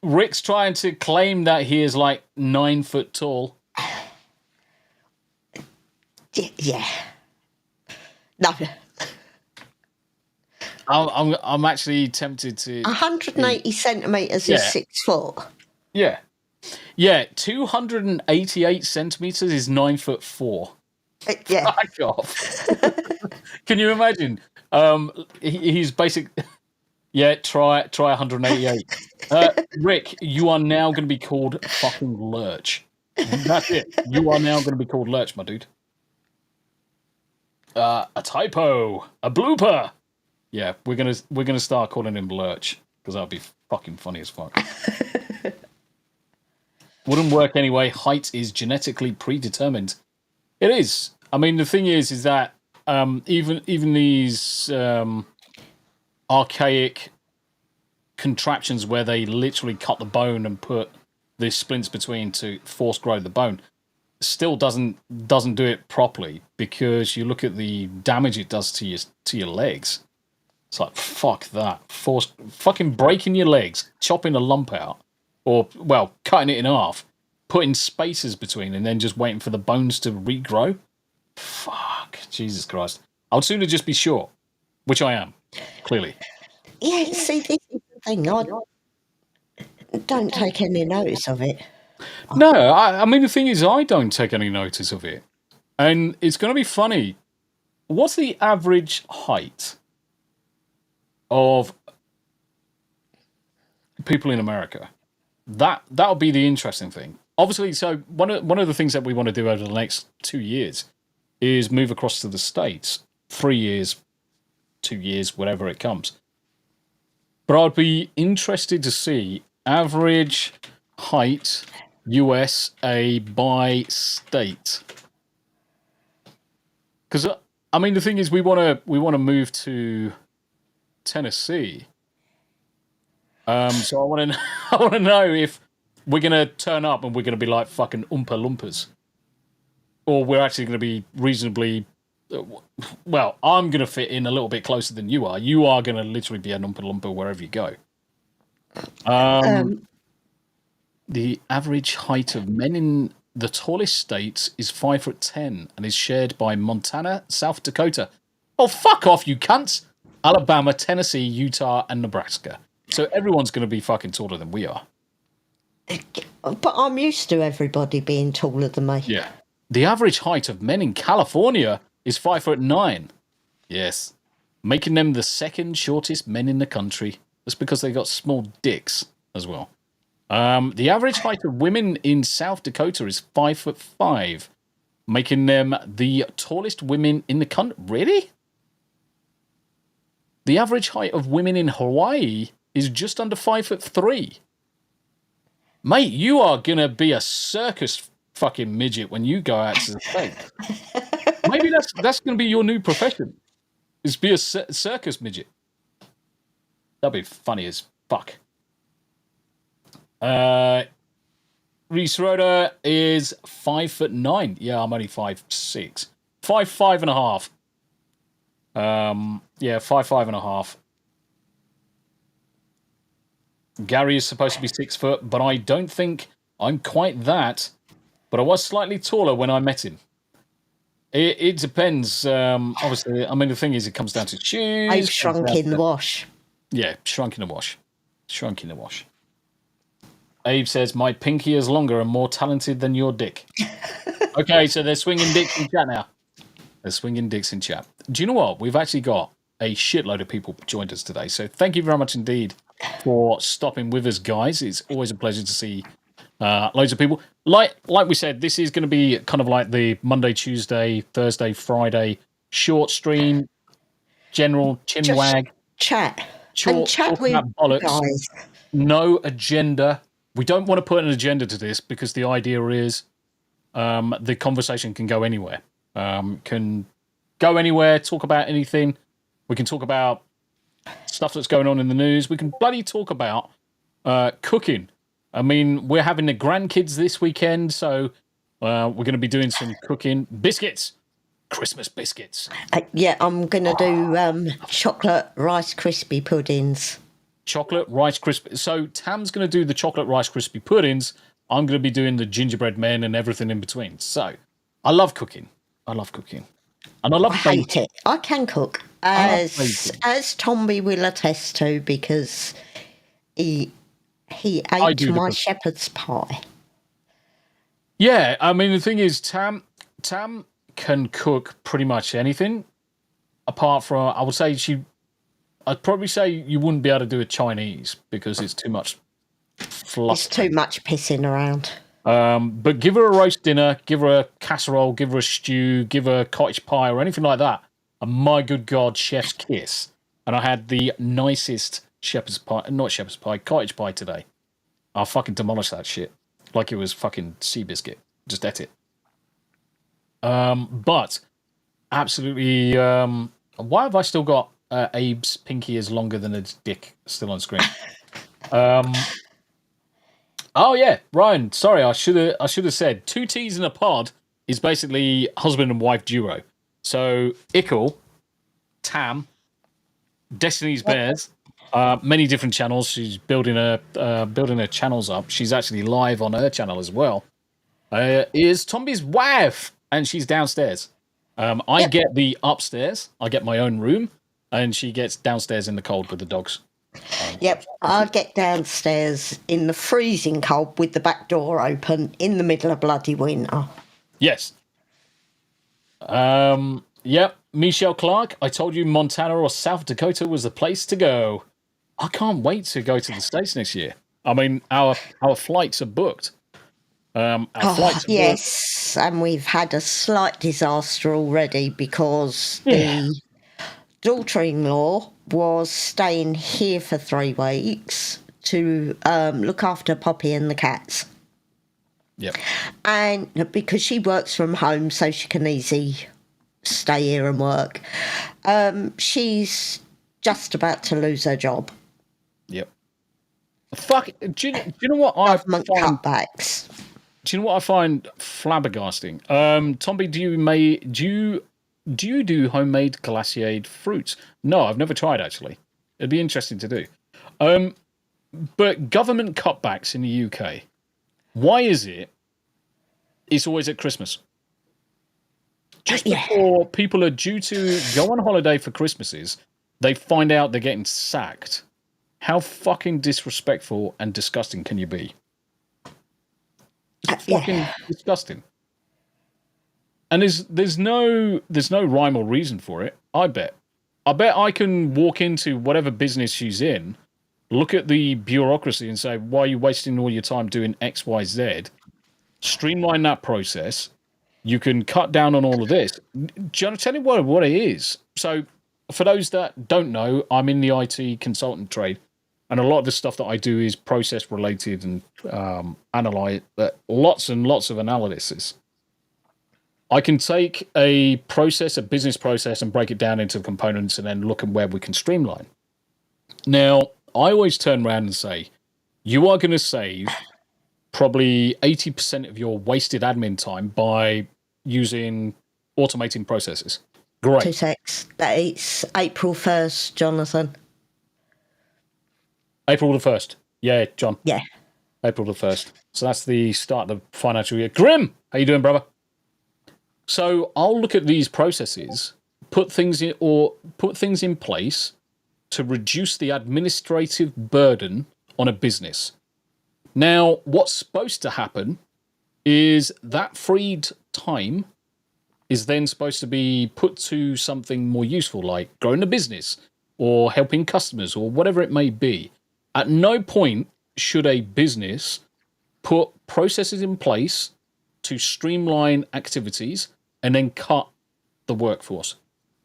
Speaker 2: Rick's trying to claim that he is like 9 foot tall.
Speaker 3: Yeah. No.
Speaker 2: I'm actually tempted to.
Speaker 3: 180 centimetres is 6 foot.
Speaker 2: Yeah. 288 centimeters is 9'4".
Speaker 3: Yeah.
Speaker 2: Fuck off. Can you imagine? He's basic. Yeah, try 188. Rick, you are now going to be called fucking Lurch. That's it. You are now going to be called Lurch, my dude. A typo, a blooper. Yeah, we're gonna start calling him Lurch because that'll be fucking funny as fuck. Wouldn't work anyway. Height is genetically predetermined. It is. I mean, the thing is that even these archaic contraptions where they literally cut the bone and put the splints between to force grow the bone still doesn't do it properly, because you look at the damage it does to your legs. It's like, fuck that. Fucking breaking your legs, chopping a lump out, or, well, cutting it in half, putting spaces between, and then just waiting for the bones to regrow. Fuck, Jesus Christ. I would sooner just be short, which I am, clearly.
Speaker 3: Yeah, see, this is the thing. I don't take any notice of it.
Speaker 2: No, I mean, the thing is, I don't take any notice of it. And it's going to be funny. What's the average height of people in America? That'll be the interesting thing. obviously, so one of the things that we want to do over the next 2 years is move across to the States. 3 years, 2 years, whatever it comes. But I'd be interested to see average height USA by state. Because I mean, the thing is, we want to move to Tennessee. So I want to know if we're gonna turn up and we're gonna be like fucking Oompa Loompas, or we're actually gonna be reasonably. Well, I'm gonna fit in a little bit closer than you are. You are gonna literally be an Oompa Loompa wherever you go. The average height of men in the tallest states is 5'10" and is shared by Montana, South Dakota. Oh, fuck off, you cunts! Alabama, Tennessee, Utah, and Nebraska. So everyone's going to be fucking taller than we are.
Speaker 3: But I'm used to everybody being taller than me.
Speaker 2: Yeah. The average height of men in California is 5'9". Yes. Making them the second shortest men in the country. That's because they got small dicks as well. The average height of women in South Dakota is 5'5", making them the tallest women in the country. Really? The average height of women in Hawaii is just under 5'3". Mate, you are gonna be a circus fucking midget when you go out to the States. Maybe that's gonna be your new profession. Is be a circus midget. That'd be funny as fuck. Reese Rhoda is 5'9". Yeah, I'm only 5'6". 5'5.5". Yeah, 5'5.5". Gary is supposed to be 6 foot, but I don't think I'm quite that. But I was slightly taller when I met him. It depends. Obviously, I mean, the thing is, it comes down to shoes.
Speaker 3: I've shrunk in the wash.
Speaker 2: Yeah, shrunk in the wash. Shrunk in the wash. Abe says, my pinky is longer and more talented than your dick. Okay, so they're swinging dicks in chat now. They're swinging dicks in chat. Do you know what? We've actually got a shitload of people joined us today. So thank you very much indeed for stopping with us, guys. It's always a pleasure to see loads of people. Like we said, this is going to be kind of like the Monday, Tuesday, Thursday, Friday short stream, general chinwag.
Speaker 3: Chat.
Speaker 2: Short,
Speaker 3: and chat with guys.
Speaker 2: No agenda. We don't want to put an agenda to this because the idea is the conversation can go anywhere. Can go anywhere, talk about anything. We can talk about stuff that's going on in the news. We can bloody talk about cooking. I mean, we're having the grandkids this weekend, so we're going to be doing some cooking. Biscuits. Christmas biscuits.
Speaker 3: Yeah, I'm going to do chocolate Rice Krispie puddings.
Speaker 2: Chocolate Rice Krispie. So Tam's going to do the chocolate Rice Krispie puddings. I'm going to be doing the gingerbread men and everything in between. So I love cooking. And I love
Speaker 3: hate it. I can cook, as Tombi will attest to, because he ate my shepherd's pie.
Speaker 2: Yeah, I mean, the thing is, Tam can cook pretty much anything, apart from, I'd probably say you wouldn't be able to do a Chinese because it's too much fluff.
Speaker 3: It's too much pissing around.
Speaker 2: But give her a roast dinner, give her a casserole, give her a stew, give her cottage pie or anything like that. And my good God, chef's kiss. And I had the nicest cottage pie today. I'll fucking demolish that shit. Like it was fucking Seabiscuit. Just ate it. But absolutely, why have I still got Abe's pinky is longer than his dick still on screen? Oh yeah, Ryan. Sorry, I should have said 2 T's in a pod is basically husband and wife duo. So Ickle, Tam, Destiny's Bears, many different channels. She's building her channels up. She's actually live on her channel as well. Is Tombi's wife, and she's downstairs. I get the upstairs. I get my own room, and she gets downstairs in the cold with the dogs.
Speaker 3: Yep, I get downstairs in the freezing cold with the back door open in the middle of bloody winter.
Speaker 2: Yes. Yep, Michelle Clark, I told you Montana or South Dakota was the place to go. I can't wait to go to the States next year. I mean, our flights are booked. Our flight to work-
Speaker 3: Yes, and we've had a slight disaster already because the daughter-in-law was staying here for 3 weeks to look after Poppy and the cats.
Speaker 2: Yep.
Speaker 3: And because she works from home, so she can easily stay here and work, she's just about to lose her job.
Speaker 2: Yep. Fuck. Do you know what I
Speaker 3: Government
Speaker 2: find?
Speaker 3: cutbacks.
Speaker 2: Do you know what I find flabbergasting? Tombi, do you do homemade glaciated fruits? No, I've never tried actually. It'd be interesting to do. But government cutbacks in the UK, why is it's always at Christmas? Just before people are due to go on holiday for Christmases, they find out they're getting sacked. How fucking disrespectful and disgusting can you be? It's fucking disgusting. And there's no rhyme or reason for it. I bet I can walk into whatever business she's in, look at the bureaucracy and say, why are you wasting all your time doing X, Y, Z? Streamline that process. You can cut down on all of this. Do you want to tell you what it is? So for those that don't know, I'm in the IT consultant trade. And a lot of the stuff that I do is process related and analyze lots and lots of analysis. I can take a business process, and break it down into components and then look at where we can streamline. Now, I always turn around and say, you are going to save probably 80% of your wasted admin time by using automating processes. Great.
Speaker 3: 2 secs. It's April 1st, Jonathan.
Speaker 2: April the 1st. Yeah, John.
Speaker 3: Yeah.
Speaker 2: April the 1st. So that's the start of the financial year. Grim! How you doing, brother? So I'll look at these processes, put things in place to reduce the administrative burden on a business. Now, what's supposed to happen is that freed time is then supposed to be put to something more useful, like growing a business or helping customers or whatever it may be. At no point should a business put processes in place to streamline activities and then cut the workforce.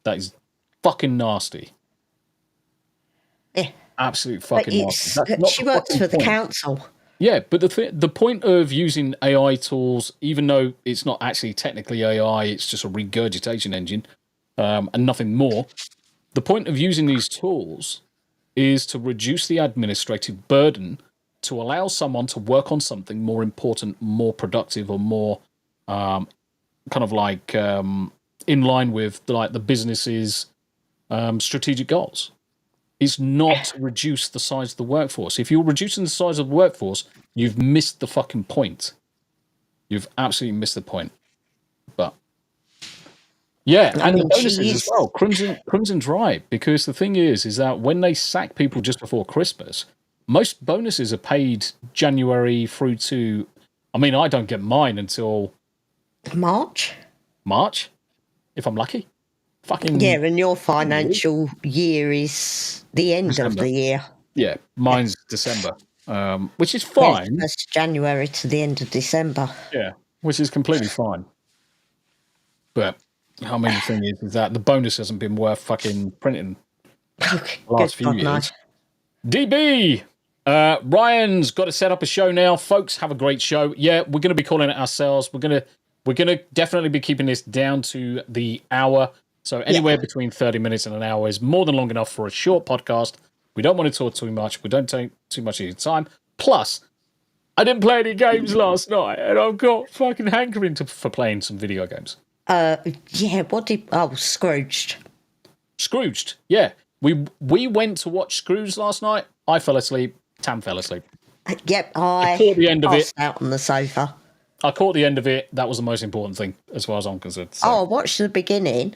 Speaker 2: That is fucking nasty.
Speaker 3: Yeah.
Speaker 2: Absolute fucking nasty. That's not
Speaker 3: she
Speaker 2: the
Speaker 3: works
Speaker 2: fucking
Speaker 3: for the
Speaker 2: point.
Speaker 3: council.
Speaker 2: Yeah, but the point of using AI tools, even though it's not actually technically AI, it's just a regurgitation engine and nothing more. The point of using these tools is to reduce the administrative burden to allow someone to work on something more important, more productive, or more kind of like in line with the business's strategic goals. Is not to reduce the size of the workforce. If you're reducing the size of the workforce, you've missed the fucking point. You've absolutely missed the point. But yeah, and the bonuses as well. Crimson's right, because the thing is that when they sack people just before Christmas, most bonuses are paid January through to. I mean, I don't get mine until
Speaker 3: March,
Speaker 2: if I'm lucky. Fucking
Speaker 3: yeah, and your financial year is the end
Speaker 2: December.
Speaker 3: of the year.
Speaker 2: Yeah, mine's December, which is fine.
Speaker 3: Yeah, that's January to the end of December.
Speaker 2: Yeah, which is completely fine. But I mean, the thing is that the bonus hasn't been worth fucking printing the last few years. No. DB, Ryan's got to set up a show now, folks. Have a great show. Yeah, we're going to be calling it ourselves. We're gonna definitely be keeping this down to the hour. So anywhere between 30 minutes and an hour is more than long enough for a short podcast. We don't want to talk too much. We don't take too much of your time. Plus, I didn't play any games last night, and I've got fucking hankering for playing some video games.
Speaker 3: Scrooged.
Speaker 2: Scrooged, yeah. We went to watch Scrooge last night. I fell asleep. Tam fell asleep.
Speaker 3: Yep,
Speaker 2: I caught the end of it.
Speaker 3: Out on the sofa.
Speaker 2: I caught the end of it. That was the most important thing, as far as I'm concerned. So.
Speaker 3: I watched the beginning.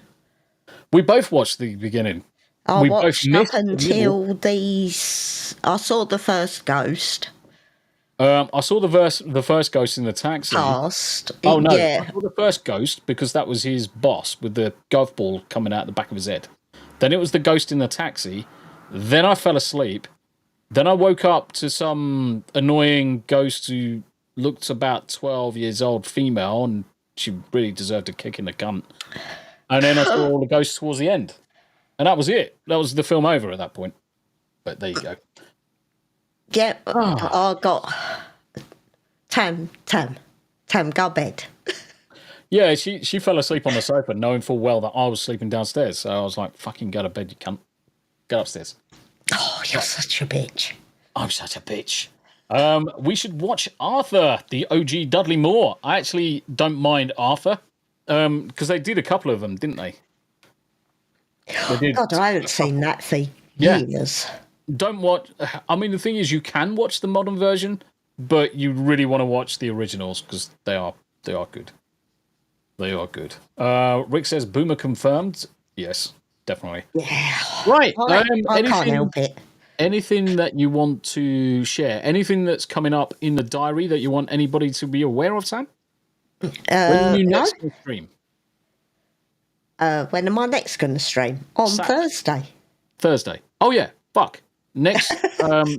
Speaker 2: We both watched the beginning.
Speaker 3: I watched up until these. I saw the first ghost.
Speaker 2: I saw the first ghost in the taxi.
Speaker 3: Past.
Speaker 2: Oh no!
Speaker 3: Yeah.
Speaker 2: I saw the first ghost because that was his boss with the golf ball coming out the back of his head. Then it was the ghost in the taxi. Then I fell asleep. Then I woke up to some annoying ghost who looked about 12 years old, female, and she really deserved a kick in the cunt. And then I saw all the ghosts towards the end. And that was it. That was the film over at that point. But there you go.
Speaker 3: Yeah, I got Tam, go bed.
Speaker 2: Yeah, she fell asleep on the sofa, knowing full well that I was sleeping downstairs. So I was like, fucking go to bed, you cunt. Go upstairs.
Speaker 3: Oh, you're such a bitch.
Speaker 2: I'm such a bitch. We should watch Arthur, the OG Dudley Moore. I actually don't mind Arthur, because they did a couple of them, didn't they?
Speaker 3: God, I haven't seen that for years.
Speaker 2: Don't watch. I mean, the thing is, you can watch the modern version, but you really want to watch the originals because they are good. They are good. Rick says Boomer confirmed. Yes, definitely.
Speaker 3: Yeah.
Speaker 2: Right.
Speaker 3: I can't help it.
Speaker 2: Anything that you want to share? Anything that's coming up in the diary that you want anybody to be aware of, Sam? When are you next going to stream?
Speaker 3: When am I next going to stream? On Thursday.
Speaker 2: Thursday. Oh yeah. Fuck. Next.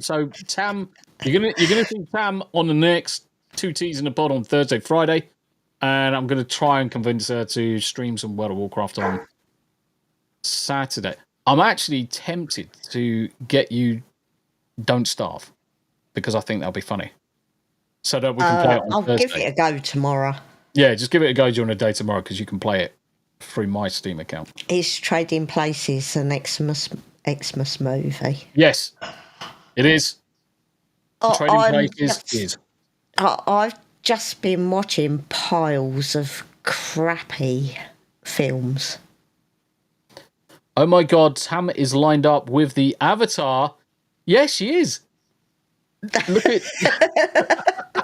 Speaker 2: So Tam, you're gonna see Tam on the next 2 T's in a Pod on Thursday, Friday, and I'm gonna try and convince her to stream some World of Warcraft on Saturday. I'm actually tempted to get you Don't Starve because I think that'll be funny. So that we can play it on Thursday.
Speaker 3: I'll give it a go tomorrow.
Speaker 2: Yeah, just give it a go during the day tomorrow because you can play it through my Steam account.
Speaker 3: Is Trading Places an Xmas movie?
Speaker 2: Yes, it is. Trading Places is.
Speaker 3: I've just been watching piles of crappy films.
Speaker 2: Oh my God, Tam is lined up with the Avatar. Yes, she is. Look at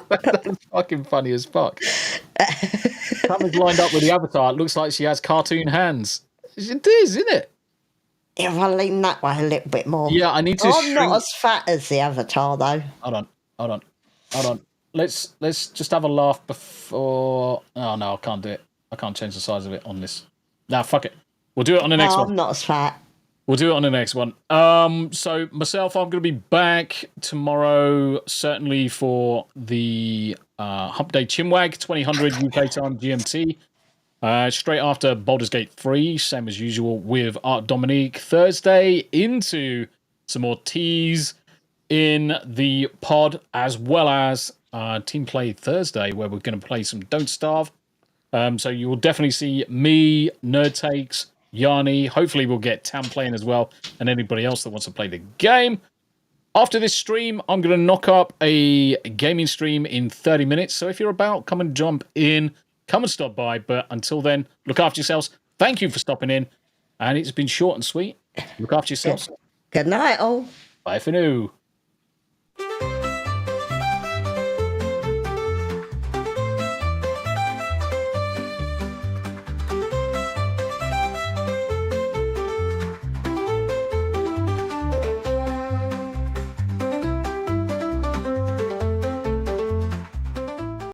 Speaker 2: that's fucking funny as fuck. Tam is lined up with the Avatar. It looks like she has cartoon hands. It is, isn't it?
Speaker 3: If I lean that way a little bit more.
Speaker 2: Yeah, I need to.
Speaker 3: I'm not as fat as the Avatar, though.
Speaker 2: Hold on. Let's just have a laugh before. Oh no, I can't do it. I can't change the size of it on this. Nah, fuck it. We'll do it on the next one.
Speaker 3: I'm not as fat.
Speaker 2: We'll do it on the next one. So myself, I'm going to be back tomorrow, certainly for the Hump Day Chinwag, 2000 UK time GMT. Straight after Baldur's Gate 3, same as usual with Art Dominique. Thursday into some more teas in the pod, as well as Team Play Thursday, where we're going to play some Don't Starve. So you will definitely see me, Nerd Takes, Yanni. Hopefully we'll get Tam playing as well, and anybody else that wants to play the game. After this stream, I'm going to knock up a gaming stream in 30 minutes. So if you're about, come and jump in. Come and stop by. But until then, look after yourselves. Thank you for stopping in. And it's been short and sweet. Look after yourselves.
Speaker 3: Good night, all.
Speaker 2: Bye for now.